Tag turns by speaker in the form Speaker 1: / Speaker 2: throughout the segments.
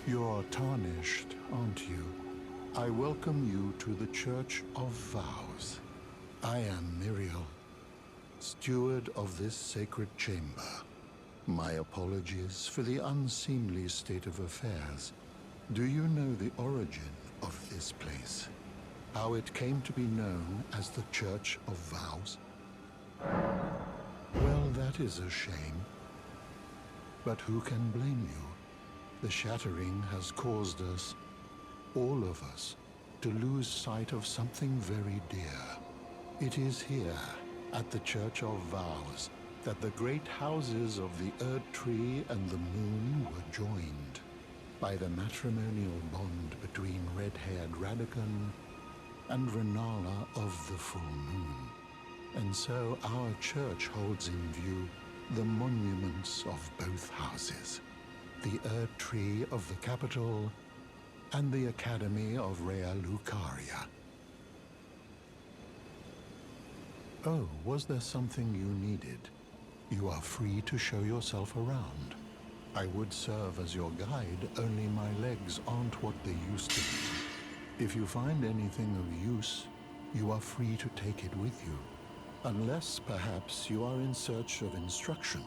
Speaker 1: You're tarnished, aren't you? I welcome you to the Church of Vows. I am Miriel, steward of this sacred chamber. My apologies for the unseemly state of affairs. Do you know the origin of this place? How it came to be known as the Church of Vows? Well, that is a shame. But who can blame you? The shattering has caused us, all of us, to lose sight of something very dear. It is here, at the Church of Vows, that the great houses of the Earth Tree and the Moon were joined by the matrimonial bond between red-haired Radagon and Renala of the Full Moon. And so our church holds in view the monuments of both houses, the Earth Tree of the capital and the Academy of Raya Lucaria. Oh, was there something you needed? You are free to show yourself around. I would serve as your guide, only my legs aren't what they used to be. If you find anything of use, you are free to take it with you. Unless, perhaps, you are in search of instruction,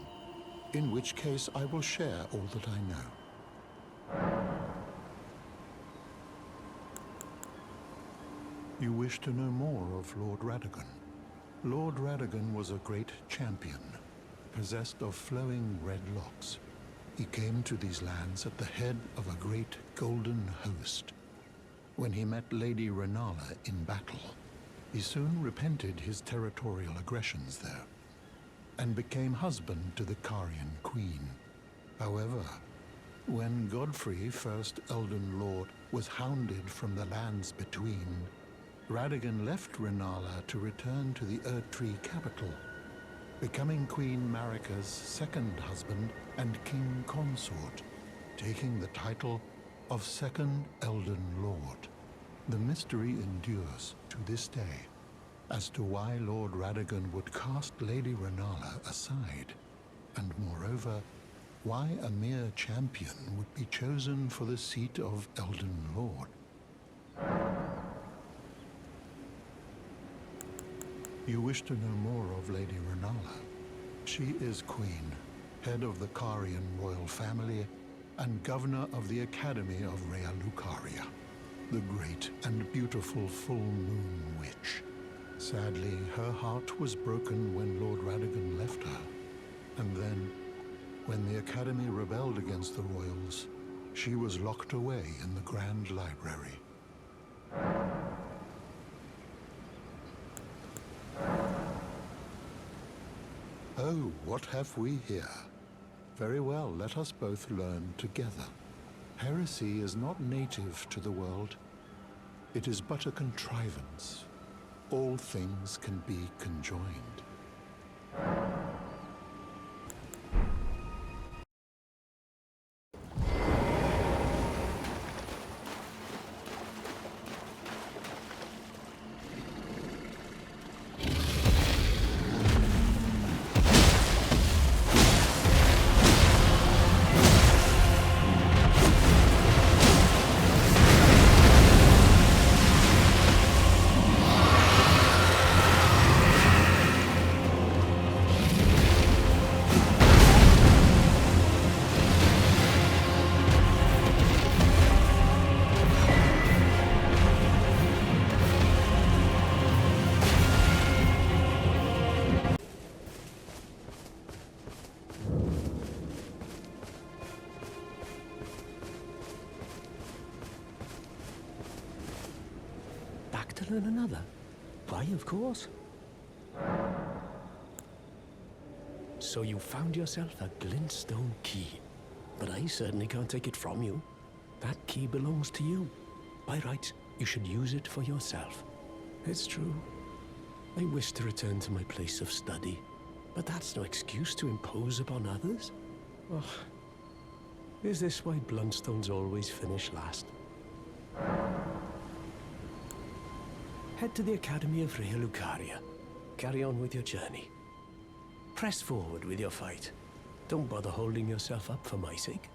Speaker 1: in which case I will share all that I know. You wish to know more of Lord Radagon. Lord Radagon was a great champion, possessed of flowing red locks. He came to these lands at the head of a great golden host. When he met Lady Renala in battle, he soon repented his territorial aggressions there, and became husband to the Carian queen. However, when Godfrey, first Elden Lord, was hounded from the lands between, Radagon left Renala to return to the Earth Tree capital, becoming Queen Marika's second husband and king consort, taking the title of Second Elden Lord. The mystery endures to this day as to why Lord Radagon would cast Lady Renala aside, and moreover, why a mere champion would be chosen for the seat of Elden Lord. You wish to know more of Lady Renala. She is Queen, head of the Carian royal family, and governor of the Academy of Raya Lucaria, the great and beautiful full moon witch. Sadly, her heart was broken when Lord Radagon left her, and then, when the Academy rebelled against the royals, she was locked away in the Grand Library. Oh, what have we here? Very well, let us both learn together. Heresy is not native to the world. It is but a contrivance. All things can be conjoined.
Speaker 2: To learn another? Why, of course. So you found yourself a glintstone key, but I certainly can't take it from you. That key belongs to you. By rights, you should use it for yourself. It's true. I wish to return to my place of study, but that's no excuse to impose upon others. Oh, is this why Bluntstones always finish last? Head to the Academy of Raya Lucaria. Carry on with your journey. Press forward with your fight. Don't bother holding yourself up for my sake.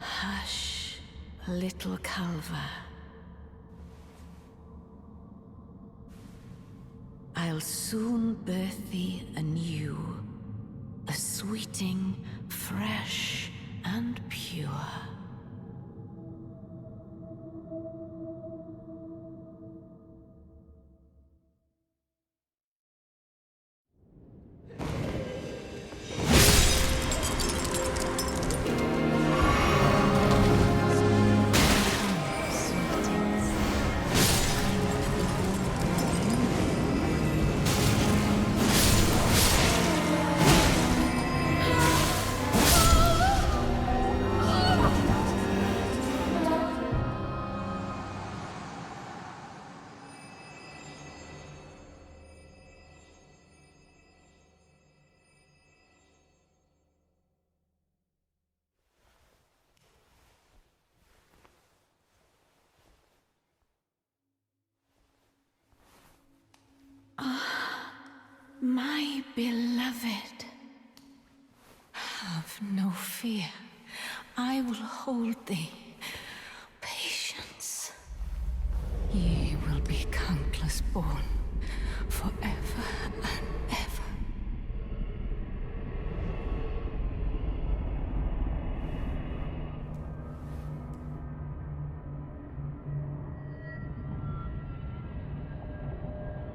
Speaker 3: Hush, little Calva. I'll soon birth thee anew, a sweeting, fresh and pure. My beloved, have no fear. I will hold thee. Patience. Ye will be countless born, forever and ever.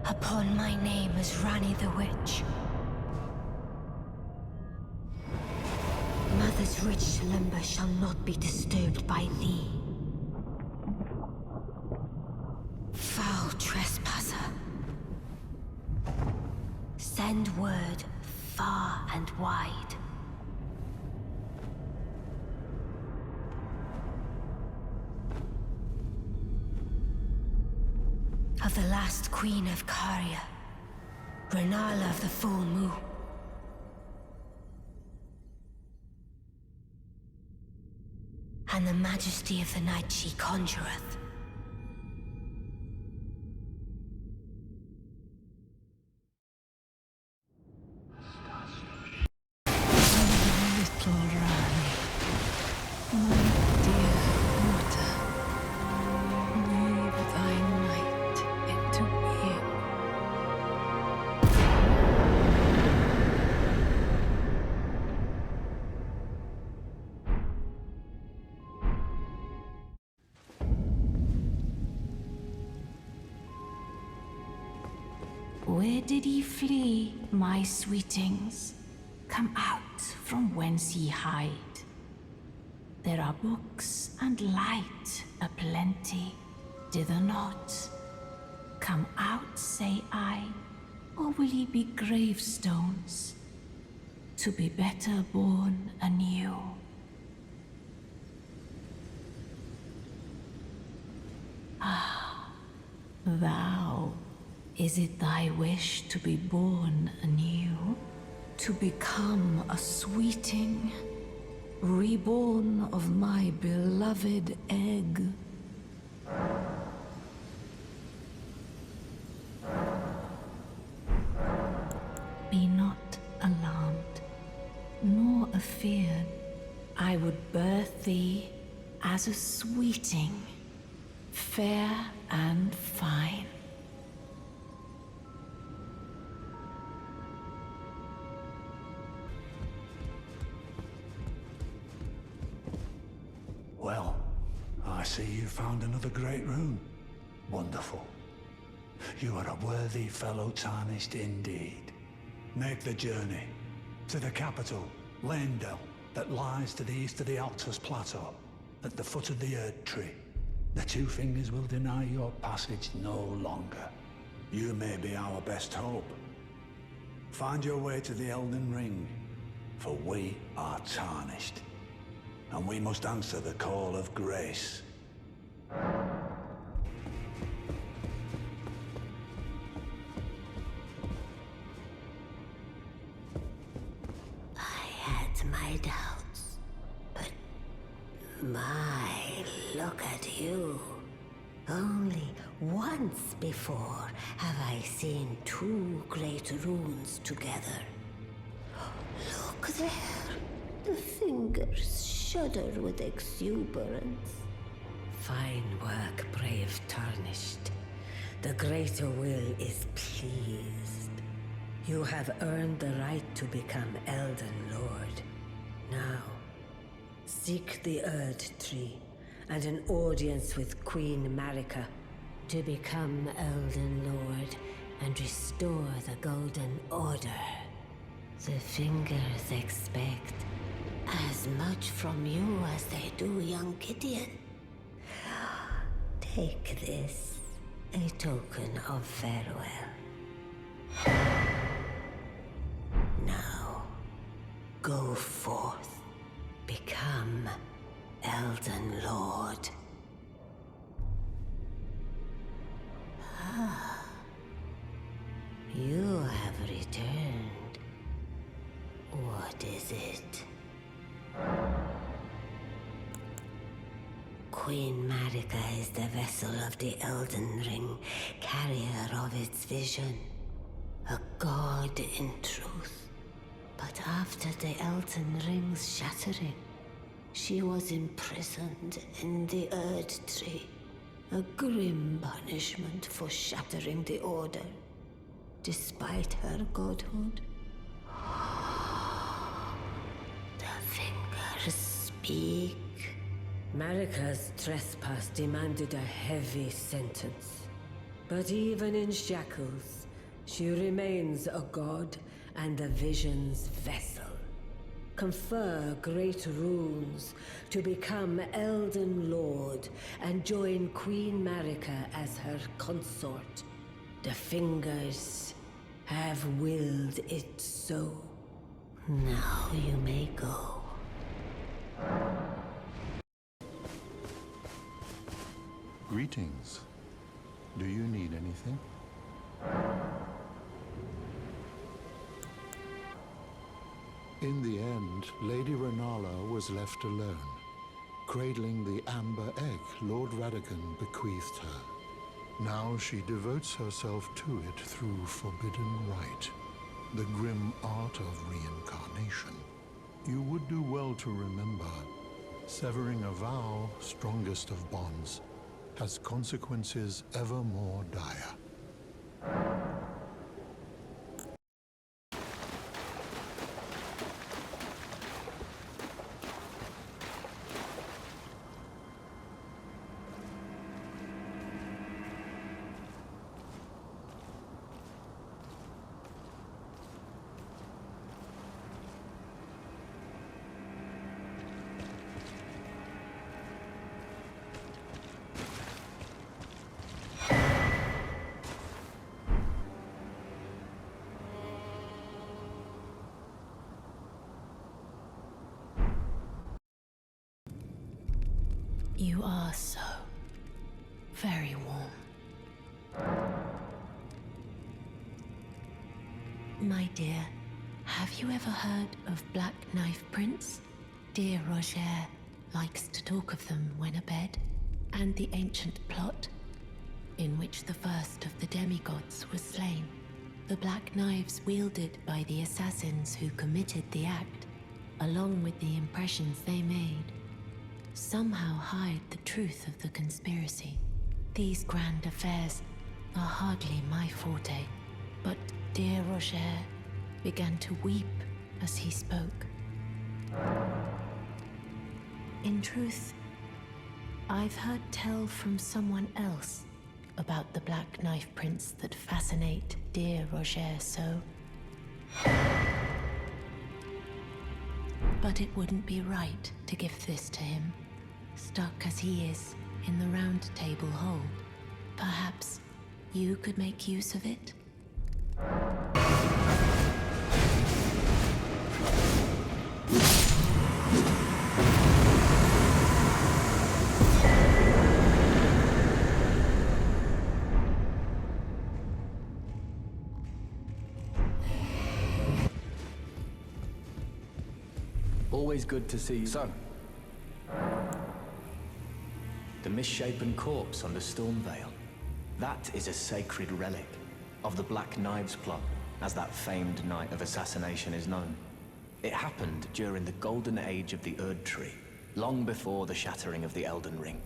Speaker 4: Upon my name as Rani the Witch. Mother's rich slumber shall not be disturbed by thee. Foul trespasser. Send word far and wide. Of the last queen of Carian, Renala of the full moon. And the majesty of the night she conjureth.
Speaker 3: Little Rani, my dear daughter, leave thy might into being. Where did ye flee, my sweetings? Come out from whence ye hide. There are books and light aplenty, dither not. Come out, say I, or will ye be gravestones, to be better born anew? Ah, thou, is it thy wish to be born anew? To become a sweeting, reborn of my beloved egg? Be not alarmed, nor afeared. I would birth thee as a sweeting, fair and fine.
Speaker 5: Well, I see you found another great rune. Wonderful. You are a worthy fellow tarnished indeed. Make the journey to the capital, Leyndell, that lies to the east of the Altus Plateau, at the foot of the Erd Tree. The Two Fingers will deny your passage no longer. You may be our best hope. Find your way to the Elden Ring, for we are tarnished. And we must answer the call of grace.
Speaker 4: I had my doubts, but look at you. Only once before have I seen two great runes together. Look there, the fingers shudder with exuberance. Fine work, brave Tarnished. The Greater Will is pleased. You have earned the right to become Elden Lord. Now, seek the Erd Tree and an audience with Queen Marika to become Elden Lord and restore the Golden Order. The Fingers expect as much from you as they do young Gideon. Take this, a token of farewell. Now, go forth, become Elden Lord. You have returned. What is it? Queen Marika is the vessel of the Elden Ring, carrier of its vision. A god in truth. But after the Elden Ring's shattering, she was imprisoned in the Erd Tree. A grim punishment for shattering the Order, despite her godhood. The Fingers speak. Marika's trespass demanded a heavy sentence. But even in shackles, she remains a god and the Vision's vessel. Confer great runes to become Elden Lord and join Queen Marika as her consort. The Fingers have willed it so. Now you may go.
Speaker 1: Greetings. Do you need anything? In the end, Lady Renala was left alone, cradling the amber egg Lord Radagon bequeathed her. Now she devotes herself to it through forbidden rite, the grim art of reincarnation. You would do well to remember, severing a vow, strongest of bonds, has consequences ever more dire.
Speaker 3: You are so very warm. My dear, have you ever heard of Black Knife Prince? Dear Roger likes to talk of them when abed, and the ancient plot in which the first of the demigods was slain. The black knives wielded by the assassins who committed the act, along with the impressions they made, somehow hide the truth of the conspiracy. These grand affairs are hardly my forte, but dear Roger began to weep as he spoke. In truth, I've heard tell from someone else about the Black Knife Prince that fascinate dear Roger so. But it wouldn't be right to give this to him, stuck as he is in the Round Table hold. Perhaps you could make use of it?
Speaker 6: Always good to see you. So, the misshapen corpse on the Stormveil. That is a sacred relic of the Black Knives plot, as that famed night of assassination is known. It happened during the golden age of the Erd Tree, long before the shattering of the Elden Ring.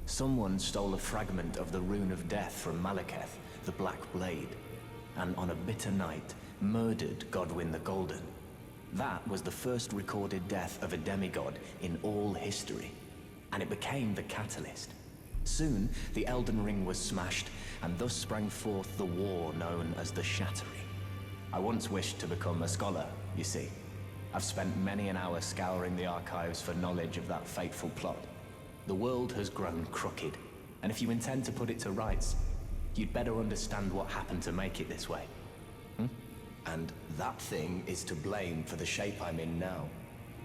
Speaker 6: Someone stole a fragment of the Rune of Death from Malekith, the Black Blade, and on a bitter night, murdered Godwyn the Golden. That was the first recorded death of a demigod in all history, and it became the catalyst. Soon, the Elden Ring was smashed, and thus sprang forth the war known as the Shattering. I once wished to become a scholar, you see. I've spent many an hour scouring the archives for knowledge of that fateful plot. The world has grown crooked, and if you intend to put it to rights, you'd better understand what happened to make it this way. And that thing is to blame for the shape I'm in now.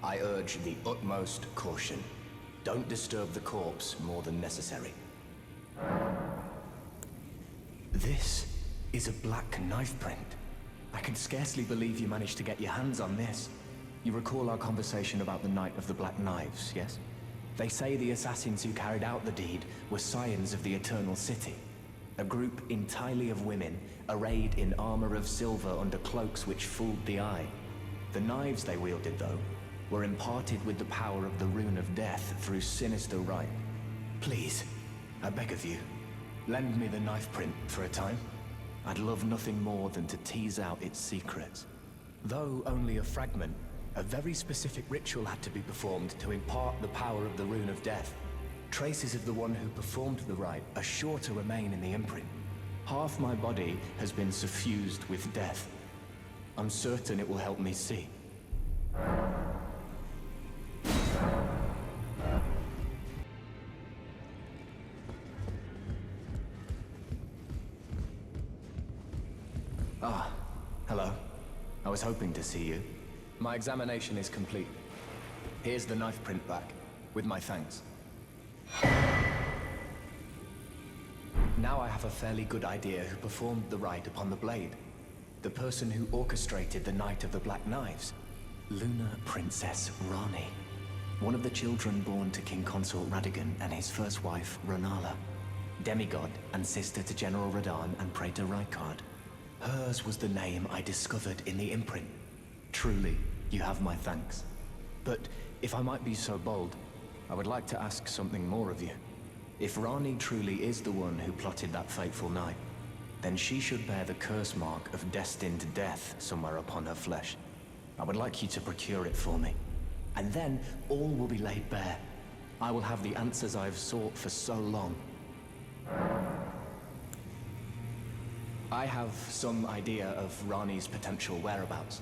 Speaker 6: I urge the utmost caution. Don't disturb the corpse more than necessary. This is a black knife print. I can scarcely believe you managed to get your hands on this. You recall our conversation about the Night of the Black Knives, yes? They say the assassins who carried out the deed were scions of the Eternal City. A group entirely of women, arrayed in armor of silver under cloaks which fooled the eye. The knives they wielded, though, were imparted with the power of the Rune of Death through sinister rite. Please, I beg of you, lend me the knife print for a time. I'd love nothing more than to tease out its secrets. Though only a fragment, a very specific ritual had to be performed to impart the power of the Rune of Death. Traces of the one who performed the rite are sure to remain in the imprint. Half my body has been suffused with death. I'm certain it will help me see. Ah, hello. I was hoping to see you. My examination is complete. Here's the knife print back, with my thanks. Now I have a fairly good idea who performed the rite upon the blade. The person who orchestrated the Night of the Black Knives. Lunar Princess Rani. One of the children born to King Consort Radagon and his first wife, Rennala. Demigod and sister to General Radahn and Praetor Rykard. Hers was the name I discovered in the imprint. Truly, you have my thanks. But if I might be so bold, I would like to ask something more of you. If Rani truly is the one who plotted that fateful night, then she should bear the curse mark of destined death somewhere upon her flesh. I would like you to procure it for me. And then all will be laid bare. I will have the answers I have sought for so long. I have some idea of Rani's potential whereabouts.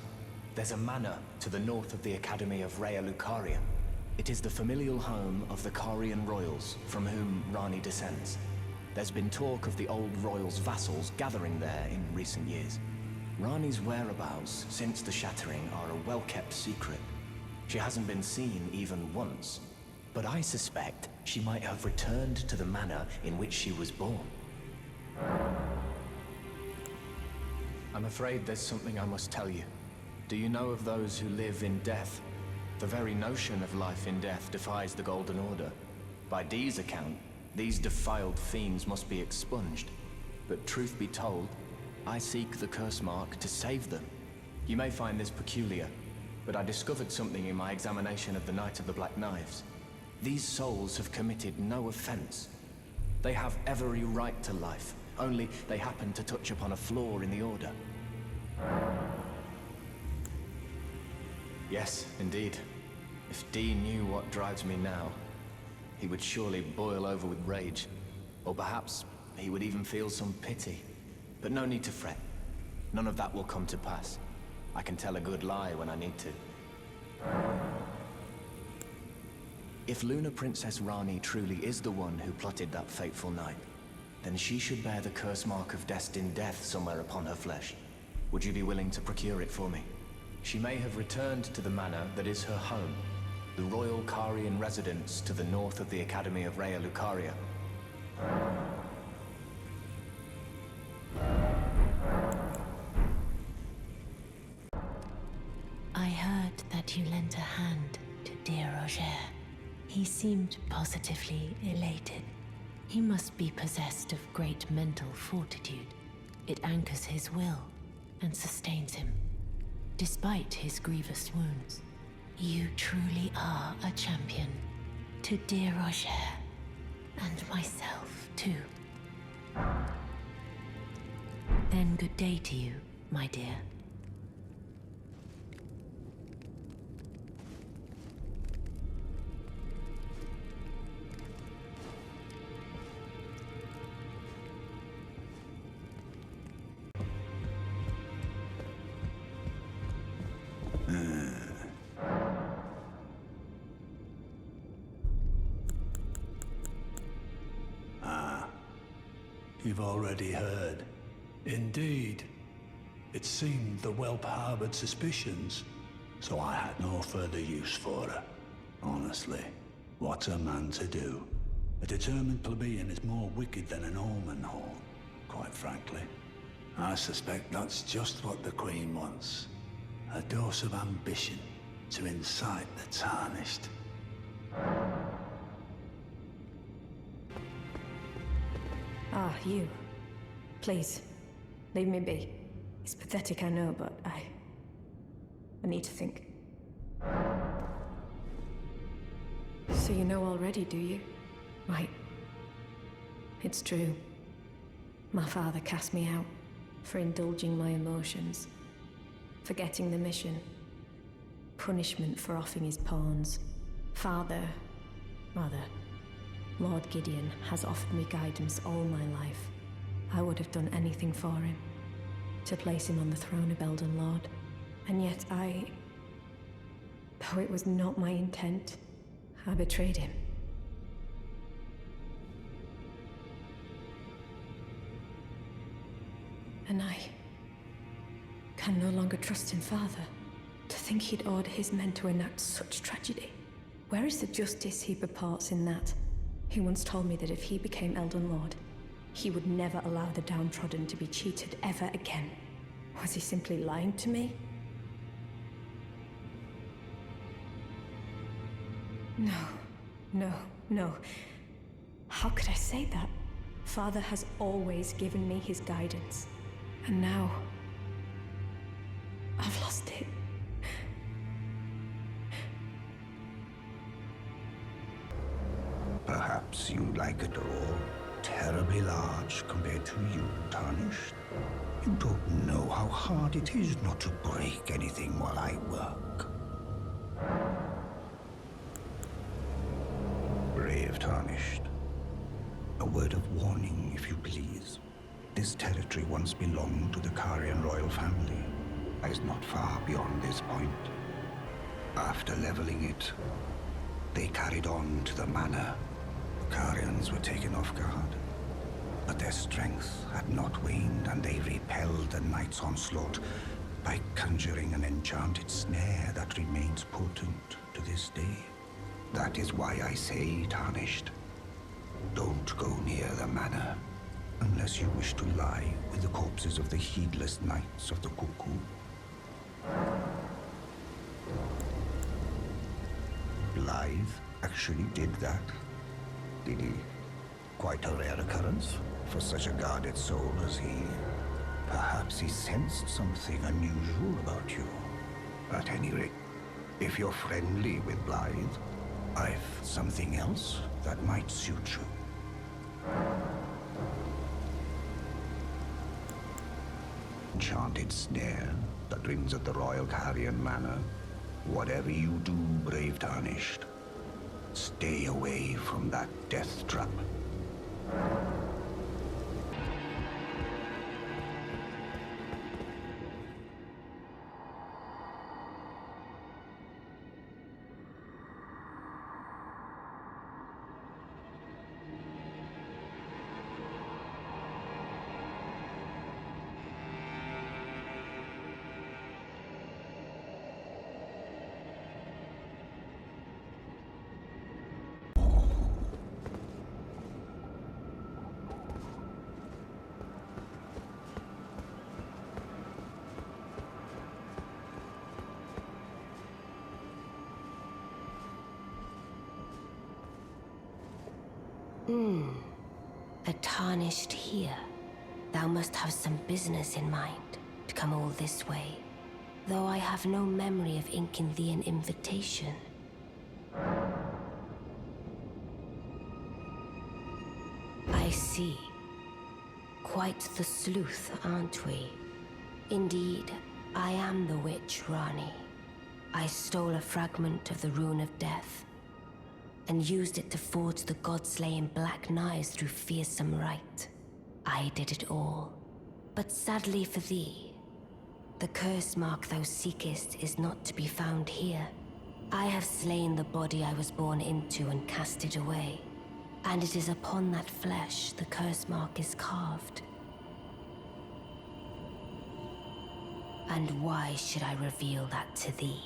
Speaker 6: There's a manor to the north of the Academy of Raya Lucaria. It is the familial home of the Carian royals, from whom Rani descends. There's been talk of the old royals' vassals gathering there in recent years. Rani's whereabouts since the Shattering are a well-kept secret. She hasn't been seen even once, but I suspect she might have returned to the manor in which she was born. I'm afraid there's something I must tell you. Do you know of those who live in death? The very notion of life in death defies the Golden Order. By Dee's account, these defiled fiends must be expunged. But truth be told, I seek the curse mark to save them. You may find this peculiar, but I discovered something in my examination of the Night of the Black Knives. These souls have committed no offense. They have every right to life, only they happen to touch upon a flaw in the Order. Yes, indeed. If Dee knew what drives me now, he would surely boil over with rage. Or perhaps he would even feel some pity. But no need to fret. None of that will come to pass. I can tell a good lie when I need to. If Lunar Princess Rani truly is the one who plotted that fateful night, then she should bear the curse mark of destined death somewhere upon her flesh. Would you be willing to procure it for me? She may have returned to the manor that is her home, the royal Carian residence to the north of the Academy of Raya Lucaria.
Speaker 7: I heard that you lent a hand to dear Roger. He seemed positively elated. He must be possessed of great mental fortitude. It anchors his will and sustains him. Despite his grievous wounds, you truly are a champion. to dear Roger, and myself too. Then good day to you, my dear.
Speaker 5: You've already heard. Indeed. It seemed the whelp harbored suspicions, so I had no further use for her. Honestly, what's a man to do? A determined plebeian is more wicked than an omen horn, quite frankly. I suspect that's just what the Queen wants. A dose of ambition to incite the Tarnished.
Speaker 8: Ah, you. Please, leave me be. It's pathetic, I know, but I need to think. So you know already, do you? Right. It's true. My father cast me out for indulging my emotions, forgetting the mission, punishment for offing his pawns. Rather, Lord Gideon has offered me guidance all my life. I would have done anything for him, to place him on the throne of Elden Lord. And yet though it was not my intent, I betrayed him. And I can no longer trust him, Father. To think he'd order his men to enact such tragedy. Where is the justice he purports in that? He once told me that if he became Elden Lord, he would never allow the downtrodden to be cheated ever again. Was he simply lying to me? No. How could I say that? Father has always given me his guidance. And now, I've lost it.
Speaker 9: Perhaps you like it all terribly large compared to you, Tarnished. You don't know how hard it is not to break anything while I work. Brave Tarnished. A word of warning, if you please. This territory once belonged to the Carian royal family. Lies not far beyond this point. After leveling it, they carried on to the Manor. Carians were taken off guard, but their strength had not waned, and they repelled the knight's onslaught by conjuring an enchanted snare that remains potent to this day. That is why I say, Tarnished, don't go near the Manor, unless you wish to lie with the corpses of the heedless knights of the Cuckoo. Blythe actually did that. Did he? Quite a rare occurrence for such a guarded soul as he. Perhaps he sensed something unusual about you. At any rate, if you're friendly with Blythe, I've something else that might suit you. Enchanted snare that rings at the Royal Carian Manor. Whatever you do, brave Tarnished, stay away from that death trap.
Speaker 7: A Tarnished here. Thou must have some business in mind to come all this way, though I have no memory of inking thee an invitation.
Speaker 4: I see. Quite the sleuth, aren't we? Indeed, I am the witch Rani. I stole a fragment of the Rune of Death and used it to forge the god-slaying black knives through fearsome rite. I did it all. But sadly for thee, the curse mark thou seekest is not to be found here. I have slain the body I was born into and cast it away, and it is upon that flesh the curse mark is carved. And why should I reveal that to thee?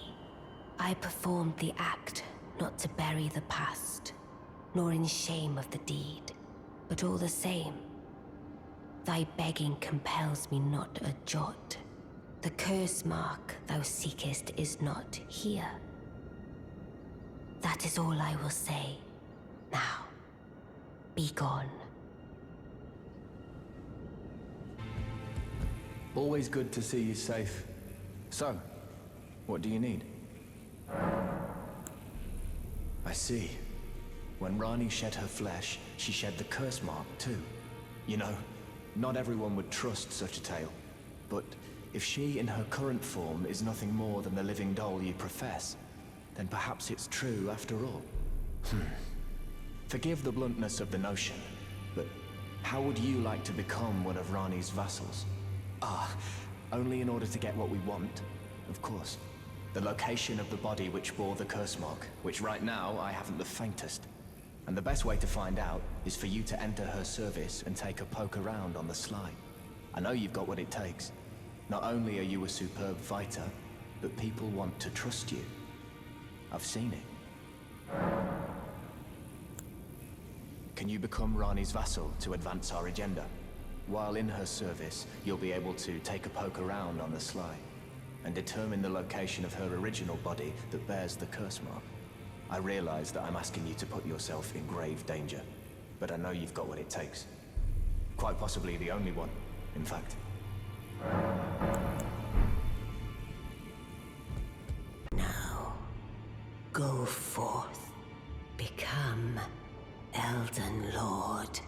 Speaker 4: I performed the act not to bury the past, nor in shame of the deed, but all the same, thy begging compels me not a jot. The curse mark thou seekest is not here. That is all I will say. Now, be gone.
Speaker 6: Always good to see you safe. So, what do you need? I see. When Rani shed her flesh, she shed the curse mark too. You know, not everyone would trust such a tale. But if she in her current form is nothing more than the living doll you profess, then perhaps it's true after all. Forgive the bluntness of the notion, but how would you like to become one of Rani's vassals? Only in order to get what we want, of course. The location of the body which bore the curse mark, which right now I haven't the faintest. And the best way to find out is for you to enter her service and take a poke around on the sly. I know you've got what it takes. Not only are you a superb fighter, but people want to trust you. I've seen it. Can you become Rani's vassal to advance our agenda? While in her service, you'll be able to take a poke around on the sly and determine the location of her original body that bears the curse mark. I realize that I'm asking you to put yourself in grave danger, but I know you've got what it takes. Quite possibly the only one, in fact.
Speaker 4: Now, go forth. Become Elden Lord.